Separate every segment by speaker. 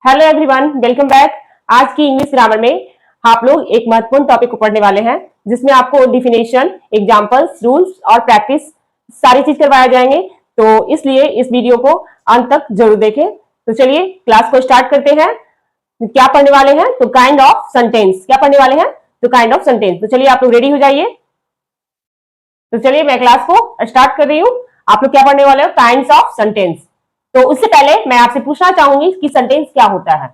Speaker 1: Hello everyone, welcome back. आज की English grammar में आप लोग एक महत्वपूर्ण टॉपिक को पढ़ने वाले हैं, जिसमें आपको डिफिनेशन, एग्जांपल्स, रूल्स और प्रैक्टिस सारी चीज करवाए जाएंगे। तो इसलिए इस वीडियो को अंत तक जरूर देखें। तो चलिए क्लास को स्टार्ट करते हैं। क्या पढ़ने वाले हैं? तो काइंड ऑफ सेंटेंस। क्या पढ़ने वाले हैं? तो काइंड ऑफ सेंटेंस। तो चलिए आप लोग रेडी हो जाइए। तो चलिए मैं क्लास को स्टार्ट कर रही हूँ। आप लोग क्या पढ़ने वाले हो? Kinds of sentence. तो उससे पहले मैं आपसे पूछना चाहूंगी कि सेंटेंस क्या होता है।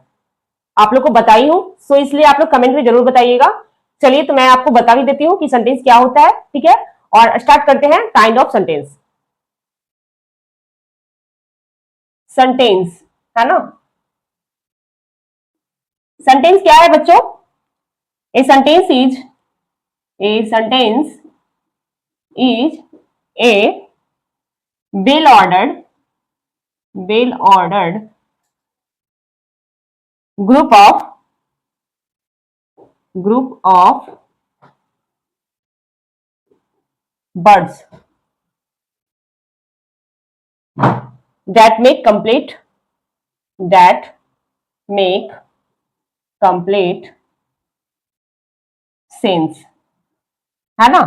Speaker 1: आप लोग को बताई हूं, सो इसलिए आप लोग कमेंट में जरूर बताइएगा। चलिए तो मैं आपको बता भी देती हूँ कि सेंटेंस क्या होता है, ठीक है। और स्टार्ट करते हैं काइंड ऑफ सेंटेंस। सेंटेंस है ना। सेंटेंस क्या है बच्चों? A sentence is a well ordered group of birds that make complete sense, है ना।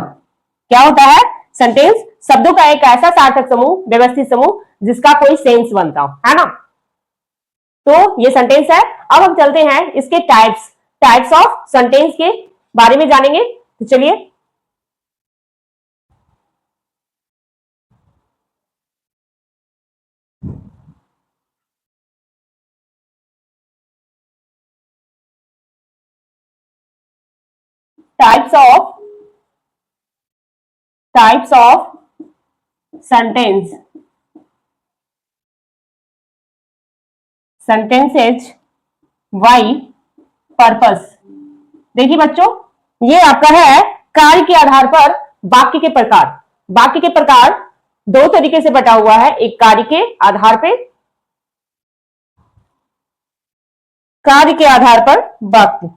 Speaker 1: क्या होता है? सेंटेंस शब्दों का एक ऐसा सार्थक समूह, व्यवस्थित समूह जिसका कोई सेंस बनता हो, है ना। तो ये सेंटेंस है। अब हम चलते हैं इसके टाइप्स ऑफ सेंटेंस के बारे में जानेंगे। तो चलिए types of sentences by purpose. देखिए बच्चों, ये आपका है कार्य के आधार पर वाक्य के प्रकार। वाक्य के प्रकार दो तरीके से बटा हुआ है। एक कार्य के आधार पर वाक्य।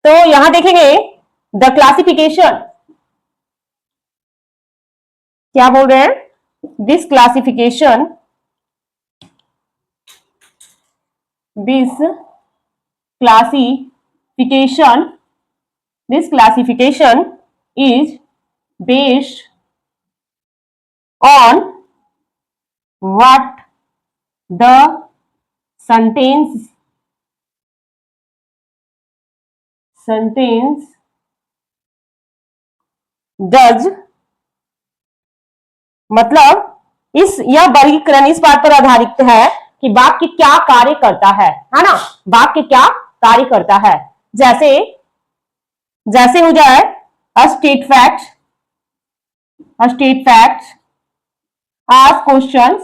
Speaker 1: तो यहां देखेंगे द क्लासिफिकेशन। क्या बोल रहे हैं? This classification is based on what the sentence does। मतलब यह वर्गीकरण इस बात पर आधारित है कि वाक्य क्या कार्य करता है ना। वाक्य क्या कार्य करता है। जैसे हो जाए a state fact, ask questions,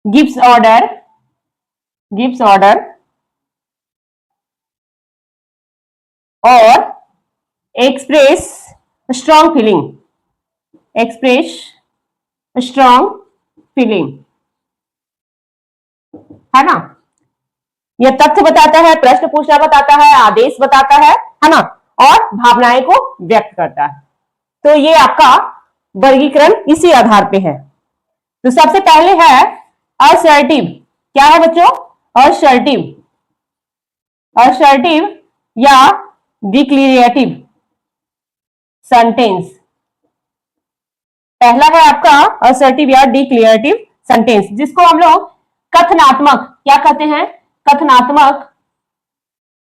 Speaker 1: gives order और express strong feeling, है ना। यह तथ्य बताता है, प्रश्न पूछना बताता है, आदेश बताता है ना, और भावनाएं को व्यक्त करता है। तो ये आपका वर्गीकरण इसी आधार पे है। तो सबसे पहले है असर्टिव। क्या है बच्चों? असर्टिव या डिक्लेरेटिव सेंटेंस। पहला है आपका असर्टिव या डिक्लेरेटिव सेंटेंस, जिसको हम लोग कथनात्मक, क्या कहते हैं? कथनात्मक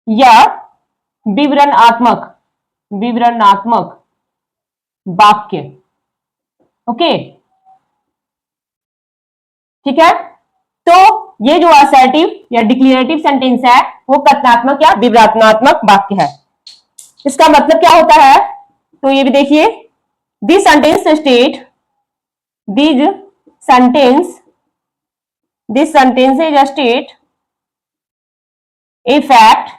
Speaker 1: या विवरणात्मक वाक्य। ओके, ठीक है। तो ये जो असर्टिव या डिक्लेरेटिव सेंटेंस है वो कथनात्मक या विवरणात्मक वाक्य है। इसका मतलब क्या होता है? तो ये भी देखिए, this sentence state a fact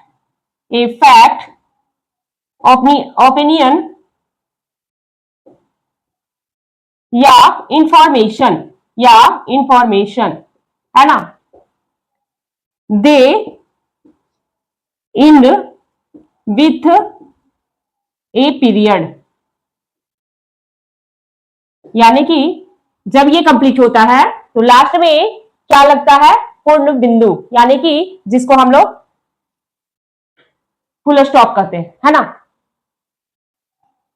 Speaker 1: opinion या इंफॉर्मेशन है ना। दे इंड विथ ए पीरियड। यानी कि जब ये कंप्लीट होता है तो लास्ट में क्या लगता है, पूर्ण बिंदु, यानी कि जिसको हम लोग फुल स्टॉप कहते हैं, है ना।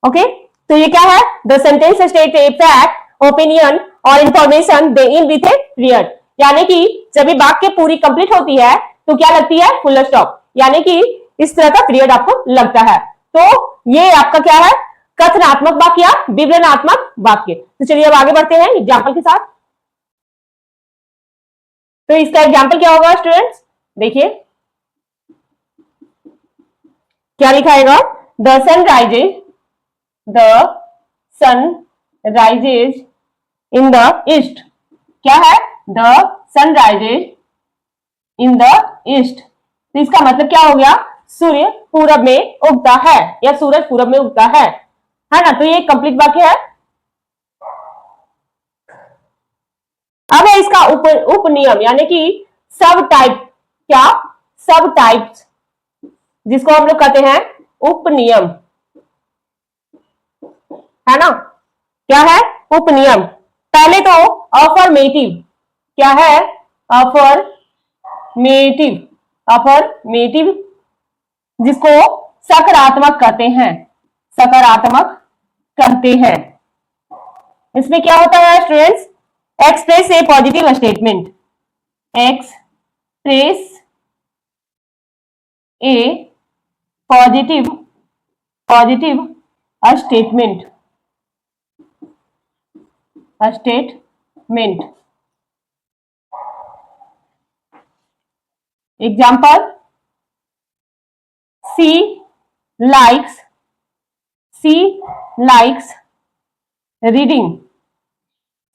Speaker 1: ओके, तो ये क्या है, the sentence state a fact, opinion और information they end with a period, यानी कि जब ये वाक्य पूरी कंप्लीट होती है तो क्या लगती है, फुल स्टॉप, यानी कि इस तरह का पीरियड आपको लगता है। तो ये आपका क्या है, कथनात्मक वाक्य या विवरणात्मक वाक्य। तो चलिए अब आगे बढ़ते हैं एग्जाम्पल के साथ। तो इसका एग्जाम्पल क्या होगा स्टूडेंट्स, देखिए क्या लिखाएगा, the sun rises, the sun rises in the east, क्या है, the sun rises in the east. तो इसका मतलब क्या हो गया, सूर्य पूरब में उगता है या सूरज पूरब में उगता है ना। तो ये कंप्लीट वाक्य है। अब है इसका उपनियम, यानी कि सब टाइप, क्या, सब टाइप्स, जिसको हम लोग कहते हैं उपनियम, है ना। क्या है, उपनियम। पहले तो अफर्मेटिव, क्या है, अफर्मेटिव, अफर्मेटिव जिसको सकारात्मक कहते हैं, सकारात्मक कहते हैं। इसमें क्या होता है students, express a positive statement, express a positive positive statement, statement. Example, she likes, she likes reading,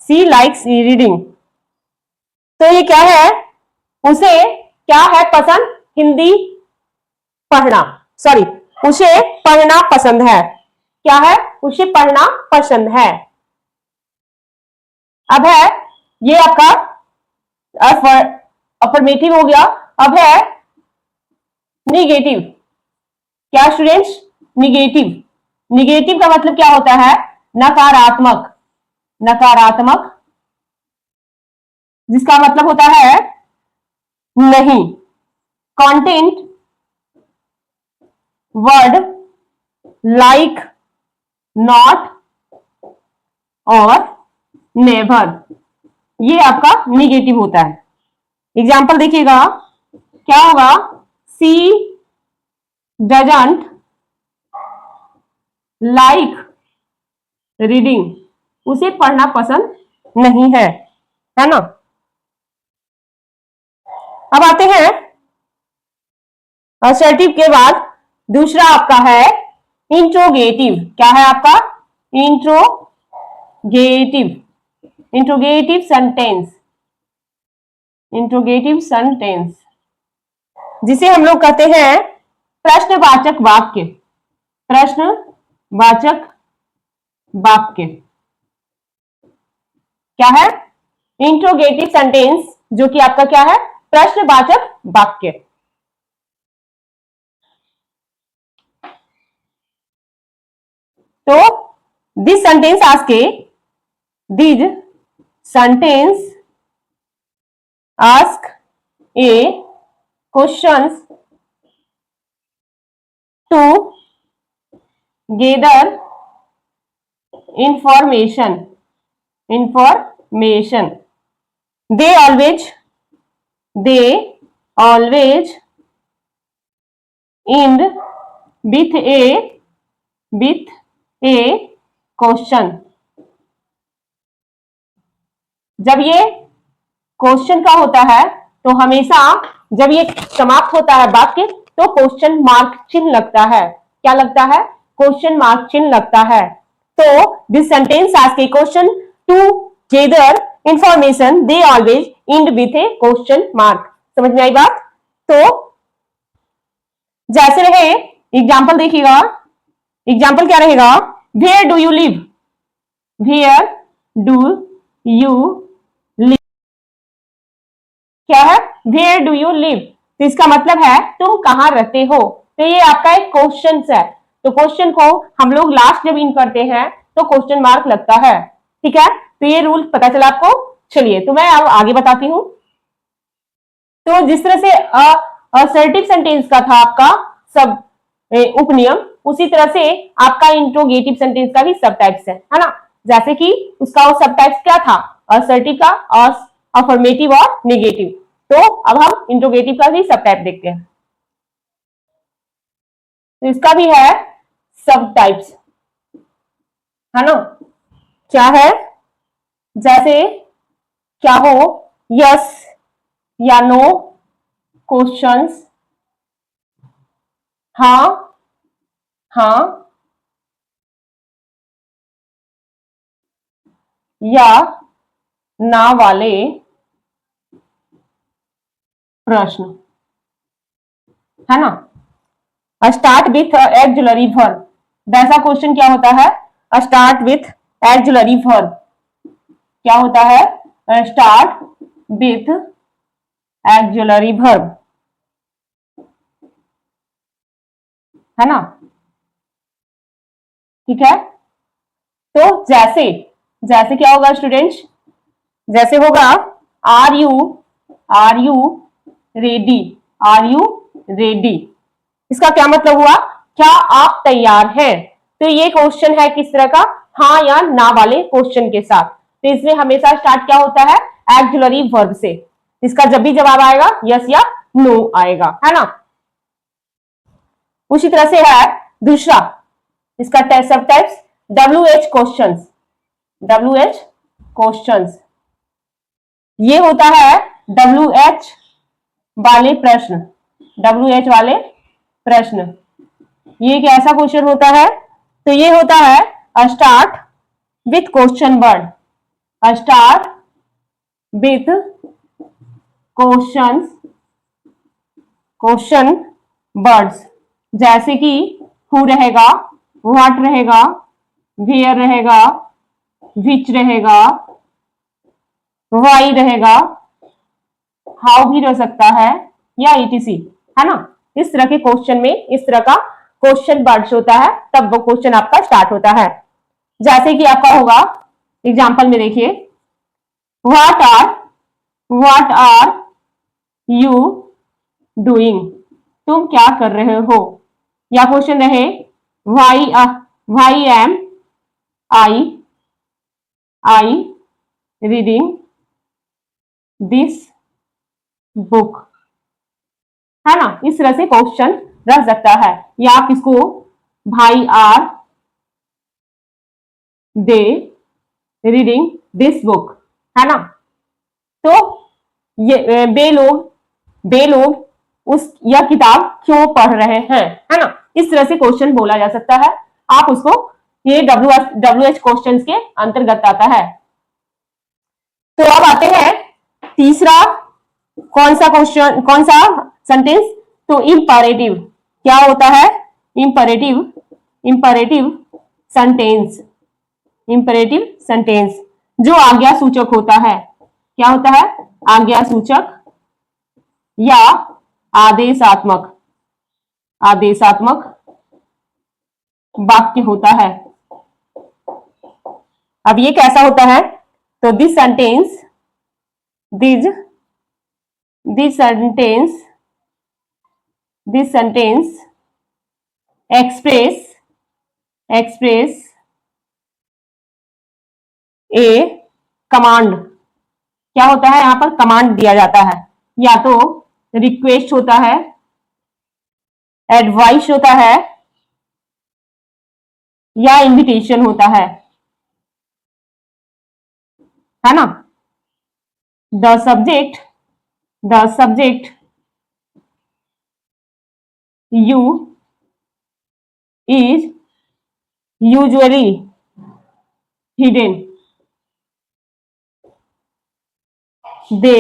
Speaker 1: she likes reading. तो ये क्या है, उसे क्या है पसंद, हिंदी पढ़ना, सॉरी, उसे पढ़ना पसंद है, क्या है, उसे पढ़ना पसंद है। अब है ये आपका अफर्मेटिव हो गया। अब है निगेटिव, क्या स्टूडेंट्स, निगेटिव। निगेटिव का मतलब क्या होता है, नकारात्मक, नकारात्मक, जिसका मतलब होता है नहीं। कंटेंट वर्ड लाइक, नॉट और नेवर, ये आपका निगेटिव होता है। एग्जाम्पल देखिएगा क्या होगा, सी डजंट लाइक रीडिंग, उसे पढ़ना पसंद नहीं है ना। अब आते हैं असर्टिव के बाद दूसरा आपका है इंट्रोगेटिव, क्या है आपका, interrogative, interrogative sentence, interrogative sentence, जिसे हम लोग कहते हैं प्रश्नवाचक वाक्य, प्रश्नवाचक वाक्य। क्या है, इंट्रोगेटिव सेंटेंस, जो कि आपका क्या है, प्रश्नवाचक वाक्य। तो this sentence ask a, this sentence ask a questions to gather information, information, they always end with a question। जब ये क्वेश्चन का होता है तो हमेशा जब ये समाप्त होता है वाक्य तो क्वेश्चन मार्क चिन्ह लगता है, क्या लगता है, क्वेश्चन मार्क चिन्ह लगता है। तो this sentence ask a question to gather information, they always end with a question mark. समझ में आई बात। तो जैसे रहे एग्जाम्पल देखिएगा, एग्जाम्पल क्या रहेगा, where do you live, where do you live, क्या है, वेयर डू यू लिव। तो इसका मतलब है तुम कहां रहते हो। तो ये आपका एक क्वेश्चन है, तो क्वेश्चन को हम लोग लास्ट जब इन करते हैं तो क्वेश्चन मार्क लगता है। ठीक है, तो ये रूल पता चला आपको। चलिए तो मैं अब आगे बताती हूँ। तो जिस तरह से असर्टिव सेंटेंस का था आपका सब उपनियम, उसी तरह से आपका इंट्रोगेटिव सेंटेंस का भी सब टाइप्स है ना। जैसे कि उसका वो सब टाइप्स क्या था, असर्टिव का, अफर्मेटिव और नेगेटिव। तो अब हम इंट्रोगेटिव का भी सब टाइप देखते हैं। तो इसका भी है सब टाइप्स, है ना। क्या है, जैसे क्या हो, यस या नो क्वेश्चंस, हाँ हाँ या ना वाले प्रश्न, है ना। स्टार्ट विथ एक्जुलरी वर्ब, वैसा क्वेश्चन क्या होता है, स्टार्ट विथ एक्जुलरी वर्ब। क्या होता है, स्टार्ट विथ एक्जुलरी वर्ब, है ना। ठीक है, तो जैसे जैसे क्या होगा स्टूडेंट्स, जैसे होगा are you, are you ready, are you ready. इसका क्या मतलब हुआ, क्या आप तैयार हैं। तो ये क्वेश्चन है किस तरह का, हाँ या ना वाले क्वेश्चन के साथ। तो इसमें हमेशा स्टार्ट क्या होता है, एक्जुलरी वर्ब से। इसका जब भी जवाब आएगा यस या नो आएगा, है ना। उसी तरह से है दूसरा, इसका सब types W H question, W H question. ये होता है डब्ल्यू एच वाले प्रश्न, डब्ल्यू एच वाले प्रश्न। ये एक ऐसा क्वेश्चन होता है, तो ये होता है start with question word, start with question, question words. जैसे कि हु रहेगा, व्हाट रहेगा, वेयर रहेगा, विच रहेगा, वाई रहेगा, हाउ भी रह सकता है, या ईटीसी, है ना। इस तरह के क्वेश्चन में इस तरह का क्वेश्चन वर्ड्स होता है, तब वो क्वेश्चन आपका स्टार्ट होता है। जैसे कि आपका होगा एग्जांपल में देखिए, what are, what are you doing, तुम क्या कर रहे हो। या क्वेश्चन रहे why, why am I, I reading this book, है ना। इस तरह से क्वेश्चन रह सकता है। या आप इसको why are they reading this book, है ना। तो ये बे लोग उस यह किताब क्यों पढ़ रहे हैं, है ना। इस तरह से क्वेश्चन बोला जा सकता है। आप उसको, ये डब्ल्यू एच क्वेश्चन के अंतर्गत आता है। तो अब आते हैं तीसरा, कौन सा क्वेश्चन, कौन सा सेंटेंस, तो इंपरेटिव। क्या होता है, imperative, imperative sentence, imperative sentence जो आज्ञा सूचक होता है। क्या होता है, आज्ञा सूचक या आदेशात्मक, आदेशात्मक वाक्य होता है। अब ये कैसा होता है, तो this sentence, this this sentence, this sentence express, express A command. क्या होता है, यहां पर कमांड दिया जाता है, या तो रिक्वेस्ट होता है, एडवाइस होता या इनविटेशन होता है ना। The subject, the subject you is usually hidden, they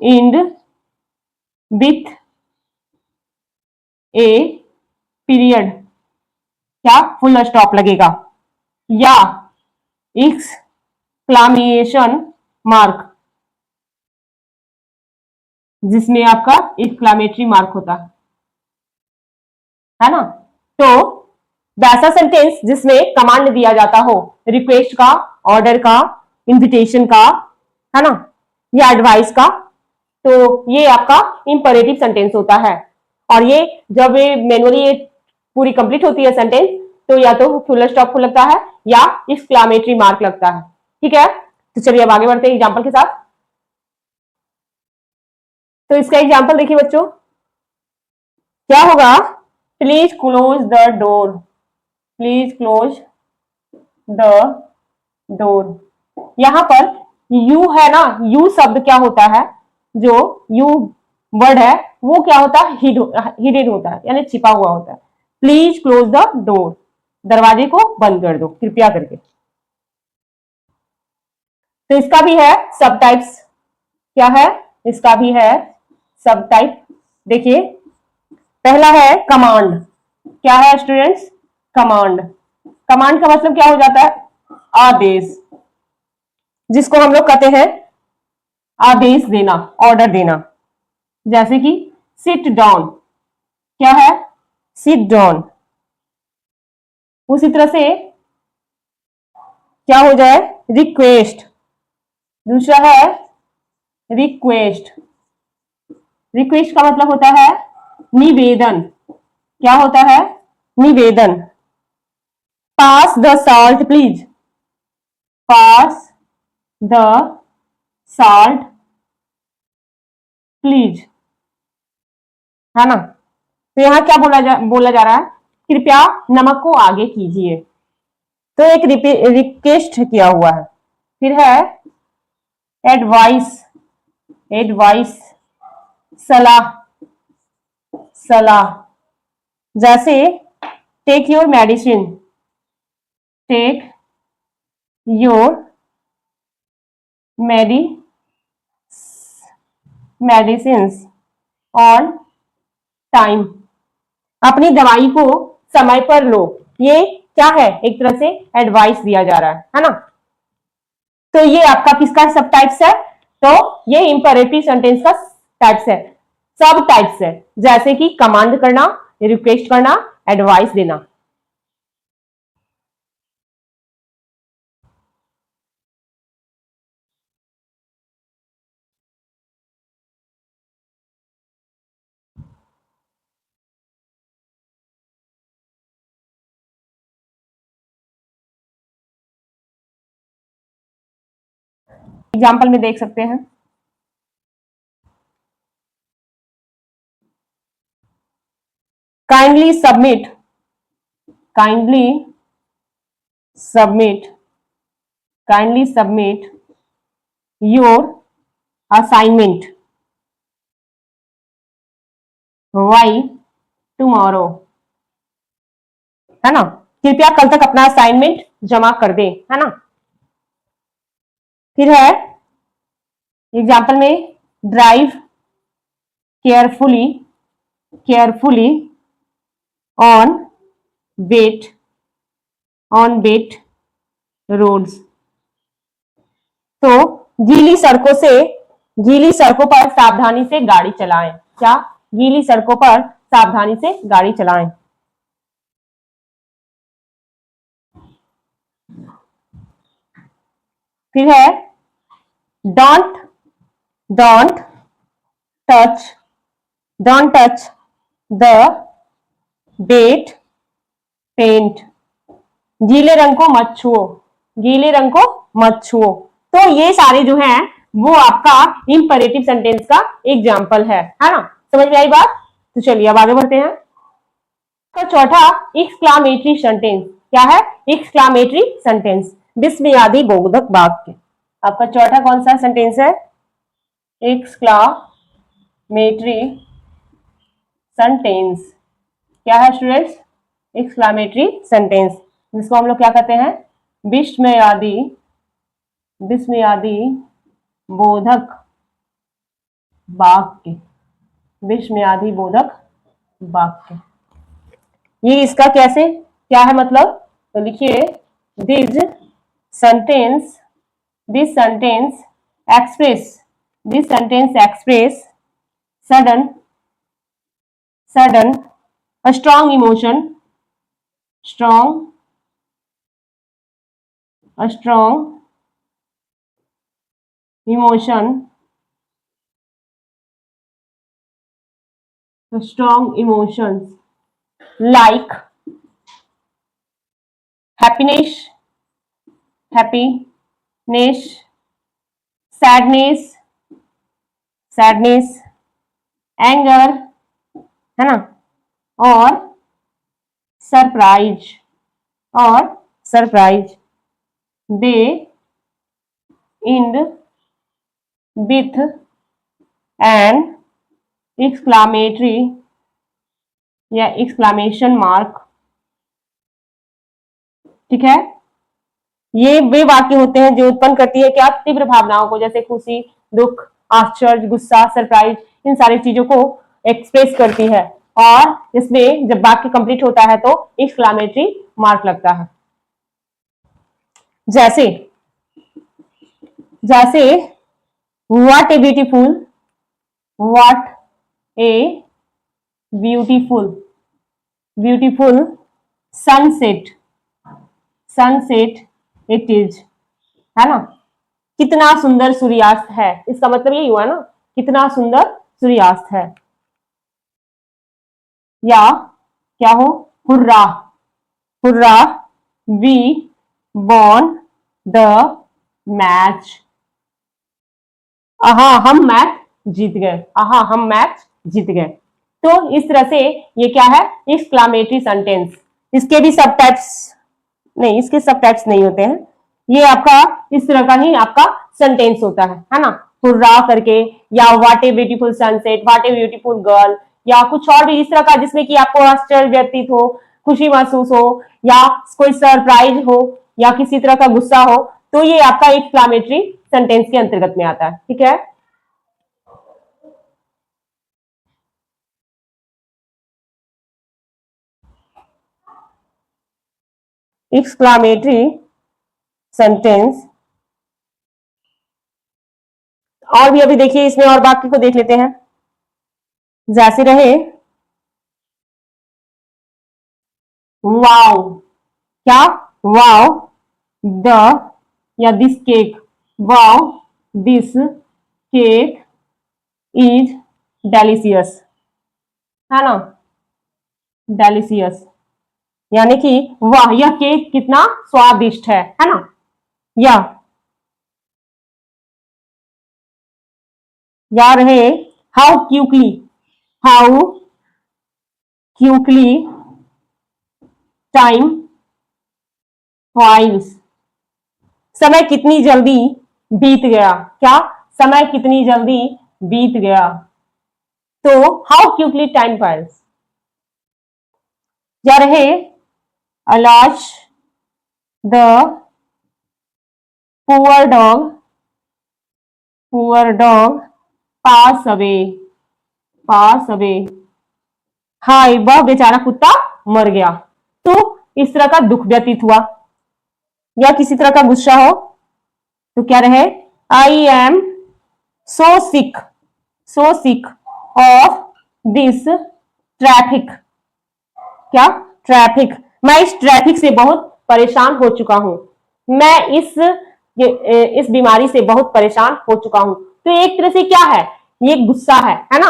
Speaker 1: and with a period, क्या फुल स्टॉप लगेगा, या एक्सक्लामेशन मार्क, जिसमें आपका एक्सक्लामेटरी मार्क होता है ना। तो वैसा सेंटेंस जिसमें कमांड दिया जाता हो, रिक्वेस्ट का, ऑर्डर का, इन्विटेशन का, है ना, या एडवाइस का, तो ये आपका इंपरेटिव सेंटेंस होता है। और ये जब ये मैनुअली पूरी कंप्लीट होती है सेंटेंस, तो या तो फुल स्टॉप लगता है या एक्सक्लामेटरी मार्क लगता है। ठीक है, तो चलिए अब आगे बढ़ते हैं एग्जाम्पल के साथ। तो इसका एग्जाम्पल देखिए बच्चों, क्या होगा, please close the door, please close the door. यहां पर यू है ना, यू शब्द क्या होता है, जो यू वर्ड है वो क्या होता है, हिडन होता है, यानी छिपा हुआ होता है। प्लीज क्लोज द डोर, दरवाजे को बंद कर दो कृपया करके। तो इसका भी है सब टाइप्स, क्या है, इसका भी है सब टाइप। देखिए पहला है कमांड। क्या है स्टूडेंट्स, कमांड। कमांड का मतलब क्या हो जाता है, आदेश, जिसको हम लोग कहते हैं आदेश देना, ऑर्डर देना। जैसे कि सिट डाउन, क्या है, सिट डाउन। उसी तरह से क्या हो जाए, रिक्वेस्ट। दूसरा है रिक्वेस्ट। रिक्वेस्ट का मतलब होता है निवेदन। क्या होता है, निवेदन। Pass the salt please, pass the salt please, है ना। तो यहां क्या बोला जा रहा है, कृपया नमक को आगे कीजिए। तो एक रिक्वेस्ट किया हुआ है। फिर है एडवाइस, एडवाइस, सलाह, सलाह। जैसे take your medicine, take your medicine on time, अपनी दवाई को समय पर लो। ये क्या है, एक तरह से एडवाइस दिया जा रहा है ना। तो ये आपका किसका सब टाइप्स है, तो ये इंपरेटिव सेंटेंस का टाइप्स है, सब टाइप्स है। जैसे कि कमांड करना, रिक्वेस्ट करना, एडवाइस देना। एग्जाम्पल में देख सकते हैं, kindly submit, kindly submit, kindly submit your assignment by tomorrow, है ना। कृपया कल तक अपना असाइनमेंट जमा कर दें, है ना। फिर है एग्जाम्पल में, drive carefully, carefully on wet, on wet roads. तो गीली सड़कों से, गीली सड़कों पर सावधानी से गाड़ी चलाएं। क्या, गीली सड़कों पर सावधानी से गाड़ी चलाएं। फिर है don't, don't touch, don't touch the wet paint, गीले रंग को मत छुओ, गीले रंग को मत छुओ। तो ये सारे जो हैं वो आपका इंपरेटिव सेंटेंस का एग्जाम्पल है ना। समझ में आई बात, तो चलिए अब आगे बढ़ते हैं। तो चौथा एक्सक्लामेटरी सेंटेंस, क्या है, एक्सक्लामेटरी सेंटेंस, विस्मयादि बोधक वाक्य। आपका चौथा कौन सा सेंटेंस है, एक्सक्लामेटरी सेंटेंस। क्या है स्टूडेंट्स, एक्सक्लामेटरी सेंटेंस, जिसको हम लोग क्या कहते हैं, विस्मयादि, विस्मयादि बोधक वाक्य, विस्मयादि बोधक वाक्य। ये इसका कैसे क्या है मतलब, तो लिखिए, this sentence, this sentence express, this sentence express sudden, sudden strong emotion, strong, a strong emotion, a strong emotions like happiness, happiness, sadness, sadness, anger, है ना, और सरप्राइज, और surprise, they end with an exclamatory या exclamation mark। ठीक है, ये वे वाक्य होते हैं जो उत्पन्न करती है क्या, तीव्र भावनाओं को, जैसे खुशी, दुख, आश्चर्य, गुस्सा, सरप्राइज, इन सारी चीजों को एक्सप्रेस करती है। और इसमें जब वाक्य कंप्लीट होता है तो एक्सक्लामेटरी मार्क लगता है। जैसे जैसे what a beautiful, what a beautiful, beautiful sunset, sunset it is, है ना, कितना सुंदर सूर्यास्त है, इसका मतलब यही हुआ ना, कितना सुंदर सूर्यास्त है। या क्या हो, hurrah, hurrah we won the match, आहा हम मैच जीत गए, आहा हम मैच जीत गए। तो इस तरह से ये क्या है, एक्सक्लामेटरी सेंटेंस। इसके भी सब टाइप्स नहीं, इसके सब टाइप्स नहीं होते हैं, ये आपका इस तरह का ही आपका सेंटेंस होता है ना, हुर्रा करके, या what a beautiful sunset, what a beautiful girl, या कुछ और भी इस तरह का जिसमें कि आपको आश्चर्य व्यतीत हो, खुशी महसूस हो, या कोई सरप्राइज हो, या किसी तरह का गुस्सा हो, तो ये आपका एक्सक्लामेटरी सेंटेंस के अंतर्गत में आता है। ठीक है, एक्सक्लामेटरी सेंटेंस। और भी अभी देखिए इसमें और बाकी को देख लेते हैं। जैसे रहे वाओ, क्या, वाओ द, या this cake, wow this cake is delicious, है ना, डेलिशियस, यानी कि वाह यह केक कितना स्वादिष्ट है ना। या रहे how quickly, how quickly time flies, समय कितनी जल्दी बीत गया, क्या, समय कितनी जल्दी बीत गया। तो हाउ क्यूकली टाइम फ्लाइज। या रहे alas the poor dog, poor dog pass away, pass away, हाय वह बेचारा कुत्ता मर गया। तो इस तरह का दुख व्यतीत हुआ, या किसी तरह का गुस्सा हो, तो क्या रहे, I am so sick, so sick of this traffic, क्या, ट्रैफिक, मैं इस ट्रैफिक से बहुत परेशान हो चुका हूं, मैं इस बीमारी से बहुत परेशान हो चुका हूं। तो एक तरह से क्या है, ये गुस्सा है ना।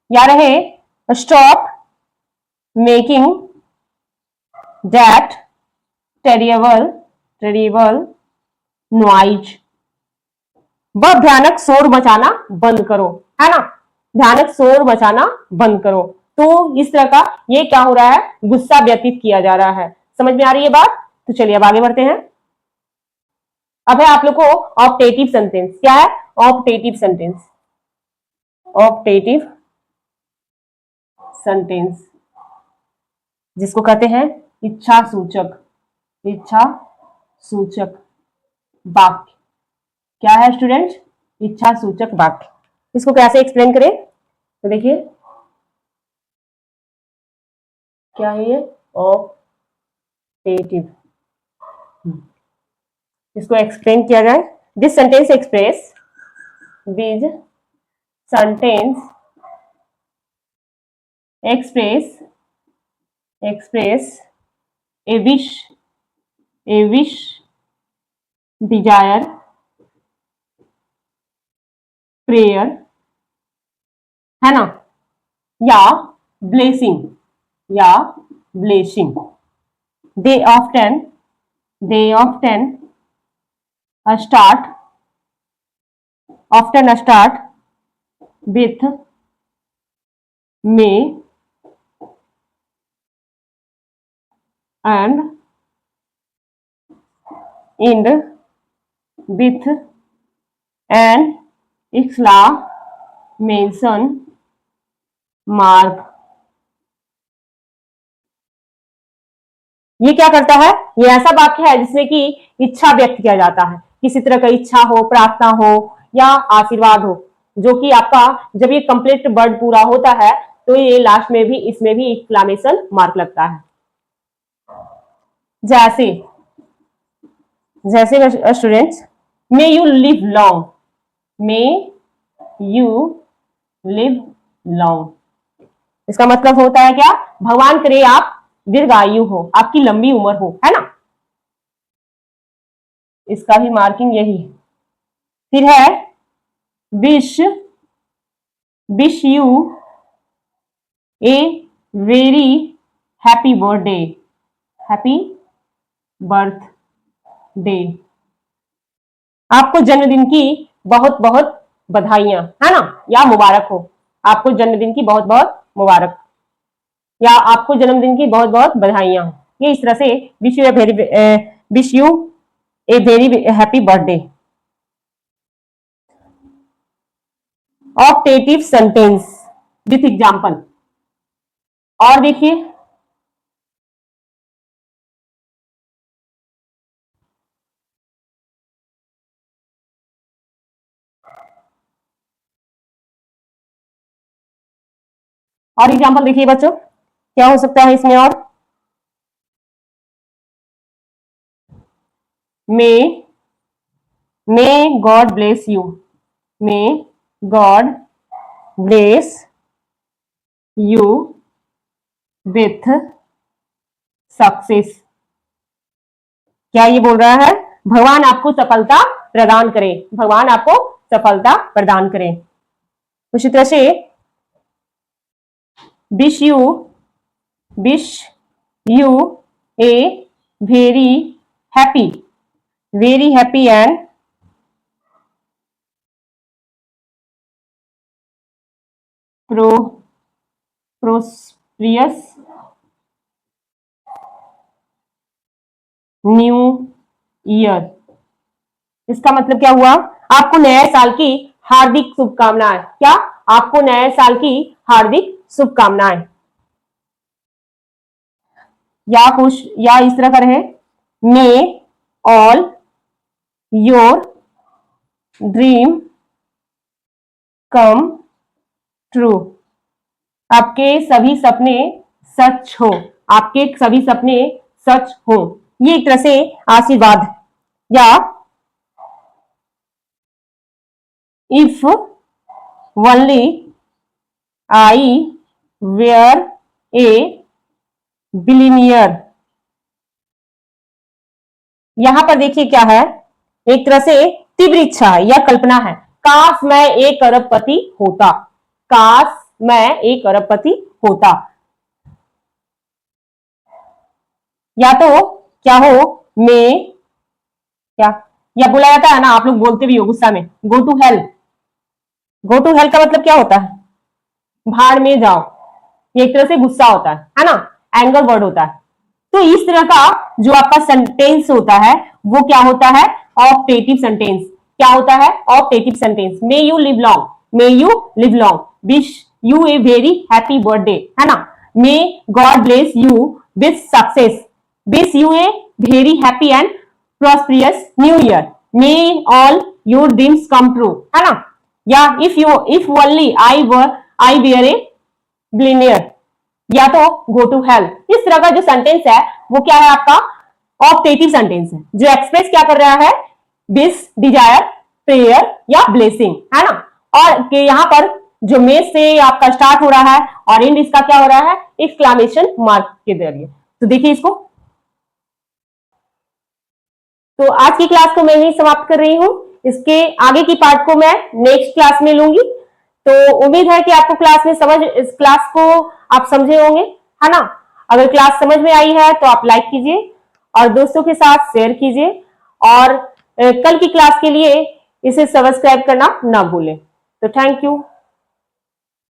Speaker 1: या रहे stop making that terrible, terrible noise, वह भयानक शोर मचाना बंद करो, है ना, भयानक शोर मचाना बंद करो। तो इस तरह का ये क्या हो रहा है, गुस्सा व्यतीत किया जा रहा है। समझ में आ रही है बात। तो चलिए अब आगे बढ़ते हैं। अब है आप लोग को ऑप्टेटिव सेंटेंस। क्या है, ऑप्टेटिव सेंटेंस, ऑप्टेटिव सेंटेंस जिसको कहते हैं इच्छा सूचक, इच्छा सूचक वाक्य। क्या है स्टूडेंट, इच्छा सूचक वाक्य। इसको कैसे एक्सप्लेन करें, तो देखिए क्या है ये, ऑप्टेटिव, इसको एक्सप्लेन किया जाए। This sentence express, this sentence express express a wish, desire, prayer, है ना, या blessing, या blessing. They often start with may and end with an exclamation mark. ये क्या करता है? ये ऐसा वाक्य है जिसमें कि इच्छा व्यक्त किया जाता है, किसी तरह का इच्छा हो, प्रार्थना हो या आशीर्वाद हो, जो कि आपका जब ये कंप्लीट वर्ड पूरा होता है तो ये लास्ट में भी इसमें भी एक्सक्लेमेशन मार्क लगता है. जैसे students, may you live long, may you live long, इसका मतलब होता है क्या? भगवान करे आप दीर्घायु हो, आपकी लंबी उम्र हो, है ना. इसका भी मार्किंग यही. फिर है wish you a very happy birthday, happy birthday, आपको जन्मदिन की बहुत बहुत बधाइयां, है ना, या मुबारक हो, आपको जन्मदिन की बहुत बहुत मुबारक, या आपको जन्मदिन की बहुत बहुत बधाइयां. ये इस तरह से wish you a very happy birthday. Optative sentence with example. और देखिए, और एग्जाम्पल देखिए बच्चों, क्या हो सकता है इसमें? और मे God bless you, may God bless you with success. क्या ये बोल रहा है? भगवान आपको सफलता प्रदान करे, भगवान आपको सफलता प्रदान करे. उसी तरह से wish you a very happy and prosperous new year. इसका मतलब क्या हुआ? आपको नए साल की हार्दिक शुभकामनाएं. क्या? आपको नए साल की हार्दिक शुभकामनाएं. या कुछ या इस तरह का रहे, may all your dream come true, आपके सभी सपने सच हो, आपके सभी सपने सच हो. ये एक तरह से आशीर्वाद. या if only I were a billionaire. यहां पर देखिए क्या है, एक तरह से तीव्र इच्छा है या कल्पना है. काश मैं एक अरबपति होता, काश मैं एक अरबपति होता. या तो क्या हो, मैं क्या, या बोला जाता है ना, आप लोग बोलते भी हो गुस्सा में, go to hell. Go to hell का मतलब क्या होता है? भाड़ में जाओ. ये एक तरह से गुस्सा होता है ना, एंगर वर्ड होता है. तो इस तरह का जो आपका सेंटेंस होता है वो क्या होता है? Optative sentence. क्या होता है? Optative sentence. May you live long, may you live long, wish you a very happy birthday, है ना, may God bless you with success, wish you a very happy and prosperous new year, may all your dreams come true, है ना. या if only I were a billionaire, या तो गो to hello. इस तरह का जो सेंटेंस है वो क्या है? आपका ऑप्टेटिव सेंटेंस है, जो एक्सप्रेस क्या कर रहा है? विश, डिजायर, प्रेयर या ब्लेसिंग, है ना. और यहाँ पर जो मेष से आपका स्टार्ट हो रहा है और एंड इसका क्या हो रहा है, एक्सक्लेमेशन मार्क के जरिए। तो देखिए इसको। तो आज की क्लास को मैं यही समाप्त कर रही हूँ। इसके आगे की पार्ट को मैं नेक्स्ट क्लास में लूंगी। तो उम्मीद है कि आपको क्लास में इस क्लास को आप समझे होंगे, है ना। अगर क्लास समझ में आई है तो आप लाइक कीजिए और दोस्तों के साथ शेयर कीजिए, और कल की क्लास के लिए इसे सब्सक्राइब करना ना भूलें। तो थैंक यू।